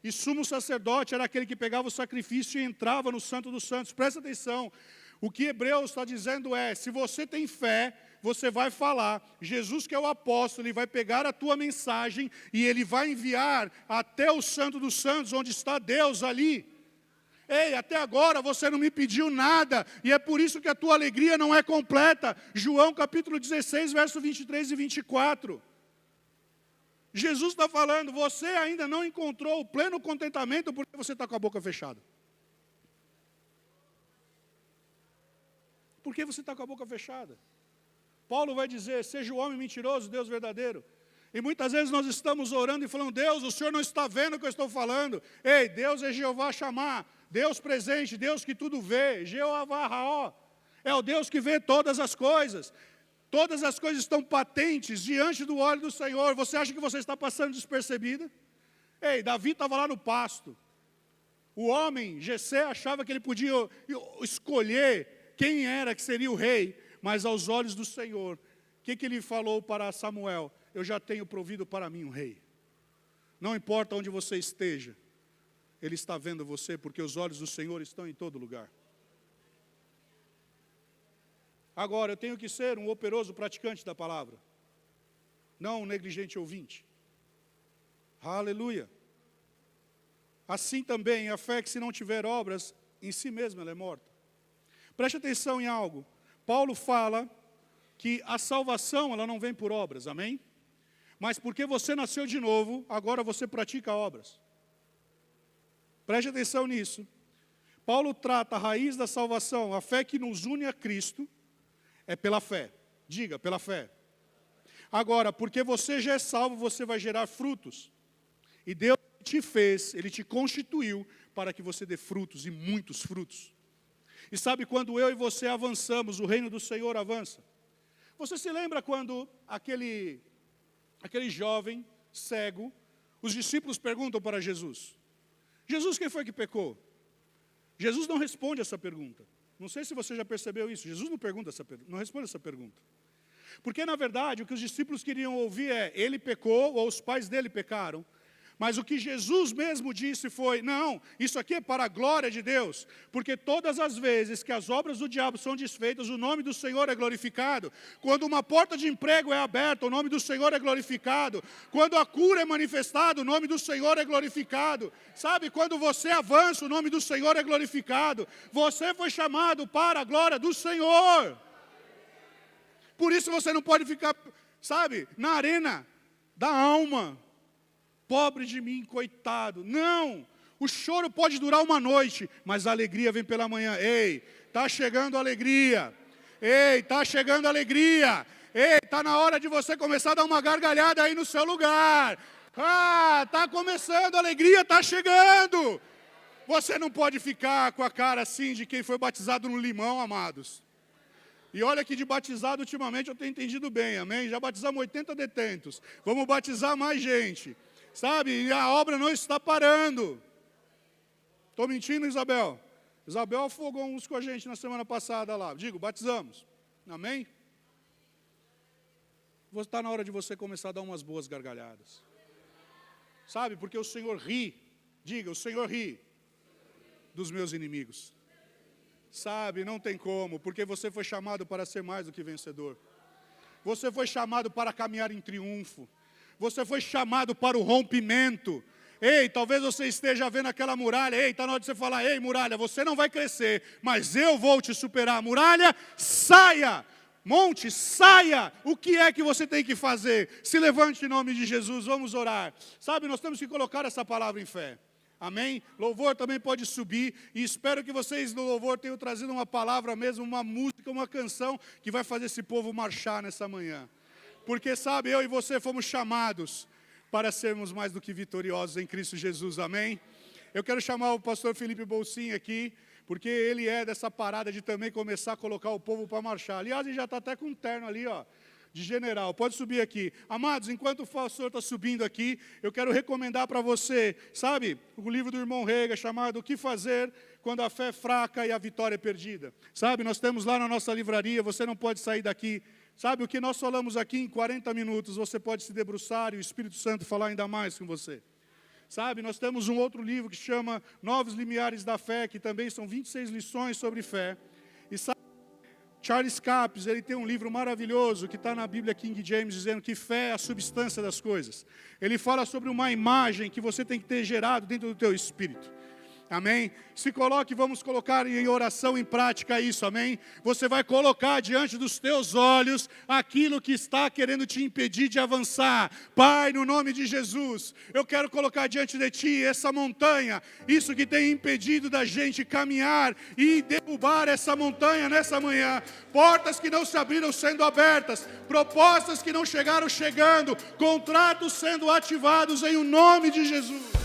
E sumo sacerdote era aquele que pegava o sacrifício e entrava no Santo dos Santos. Presta atenção, o que Hebreus está dizendo é, se você tem fé, você vai falar, Jesus que é o apóstolo, ele vai pegar a tua mensagem e ele vai enviar até o Santo dos Santos, onde está Deus ali. Ei, até agora você não me pediu nada, e é por isso que a tua alegria não é completa. João capítulo 16, verso 23 e 24. Jesus está falando, você ainda não encontrou o pleno contentamento porque você está com a boca fechada. Por que você está com a boca fechada? Paulo vai dizer, seja o homem mentiroso, Deus verdadeiro. E muitas vezes nós estamos orando e falando, Deus, o Senhor não está vendo o que eu estou falando. Ei, Deus é Jeová Chamar, Deus presente, Deus que tudo vê, Jeová Raó. É o Deus que vê todas as coisas. Todas as coisas estão patentes diante do olho do Senhor. Você acha que você está passando despercebida? Ei, Davi estava lá no pasto. O homem, Jessé, achava que ele podia escolher quem era que seria o rei. Mas aos olhos do Senhor, o que ele falou para Samuel? Eu já tenho provido para mim um rei. Não importa onde você esteja, Ele está vendo você, porque os olhos do Senhor estão em todo lugar. Agora, eu tenho que ser um operoso praticante da palavra. não um negligente ouvinte. Aleluia. Assim também, a fé que se não tiver obras, em si mesma ela é morta. Preste atenção em algo. Paulo fala que a salvação, ela não vem por obras, amém? Mas porque você nasceu de novo, agora você pratica obras. Preste atenção nisso. Paulo trata a raiz da salvação, a fé que nos une a Cristo, é pela fé. Diga, pela fé. Agora, porque você já é salvo, você vai gerar frutos. E Deus te fez, Ele te constituiu para que você dê frutos, e muitos frutos. E sabe, quando eu e você avançamos, o reino do Senhor avança. Você se lembra quando aquele jovem cego, os discípulos perguntam para Jesus: Jesus, quem foi que pecou? Jesus não responde essa pergunta. Não sei se você já percebeu isso. Jesus não responde essa pergunta. Porque, na verdade, o que os discípulos queriam ouvir é: ele pecou ou os pais dele pecaram. Mas o que Jesus mesmo disse foi: não, isso aqui é para a glória de Deus, porque todas as vezes que as obras do diabo são desfeitas, o nome do Senhor é glorificado. Quando uma porta de emprego é aberta, o nome do Senhor é glorificado. Quando a cura é manifestada, o nome do Senhor é glorificado. Sabe, quando você avança, o nome do Senhor é glorificado. Você foi chamado para a glória do Senhor. Por isso você não pode ficar, sabe, na arena da alma. Pobre de mim, coitado. Não, o choro pode durar uma noite, mas a alegria vem pela manhã. Ei, está chegando a alegria. Ei, está chegando a alegria. Ei, está na hora de você começar a dar uma gargalhada aí no seu lugar. Ah, está começando, a alegria está chegando. Você não pode ficar com a cara assim de quem foi batizado no limão, amados. E olha que de batizado ultimamente eu tenho entendido bem, amém? Já batizamos 80 detentos. Vamos batizar mais gente. Sabe, e a obra não está parando. Estou mentindo, Isabel? Isabel afogou uns com a gente na semana passada lá. Digo, batizamos. Amém? Está na hora de você começar a dar umas boas gargalhadas. Sabe, porque o Senhor ri. Diga, o Senhor ri dos meus inimigos. Sabe, não tem como, porque você foi chamado para ser mais do que vencedor. Você foi chamado para caminhar em triunfo. Você foi chamado para o rompimento. Ei, talvez você esteja vendo aquela muralha. Ei, está na hora de você falar: ei, muralha, você não vai crescer, mas eu vou te superar. Muralha, saia. Monte, saia. O que é que você tem que fazer? Se levante em nome de Jesus, vamos orar. Sabe, nós temos que colocar essa palavra em fé. Amém? Louvor também pode subir. E espero que vocês no louvor tenham trazido uma palavra mesmo, uma música, uma canção que vai fazer esse povo marchar nessa manhã. Porque, sabe, eu e você fomos chamados para sermos mais do que vitoriosos em Cristo Jesus, amém? Eu quero chamar o pastor Felipe Bolsinha aqui, porque ele é dessa parada de também começar a colocar o povo para marchar. Aliás, ele já está até com um terno ali, ó, de general. Pode subir aqui. Amados, enquanto o pastor está subindo aqui, eu quero recomendar para você, sabe, o livro do irmão Rega, chamado O que Fazer Quando a Fé é Fraca e a Vitória é Perdida. Sabe, nós temos lá na nossa livraria, você não pode sair daqui. Sabe, o que nós falamos aqui em 40 minutos, você pode se debruçar e o Espírito Santo falar ainda mais com você. Sabe, nós temos um outro livro que chama Novos Limiares da Fé, que também são 26 lições sobre fé. E sabe, Charles Capps, ele tem um livro maravilhoso que está na Bíblia King James, dizendo que fé é a substância das coisas. Ele fala sobre uma imagem que você tem que ter gerado dentro do teu espírito. Amém? Se coloque, vamos colocar em oração, em prática isso, amém? Você vai colocar diante dos teus olhos aquilo que está querendo te impedir de avançar. Pai, no nome de Jesus, eu quero colocar diante de Ti essa montanha, isso que tem impedido da gente caminhar e derrubar essa montanha nessa manhã. Portas que não se abriram sendo abertas, propostas que não chegaram chegando, contratos sendo ativados em o nome de Jesus.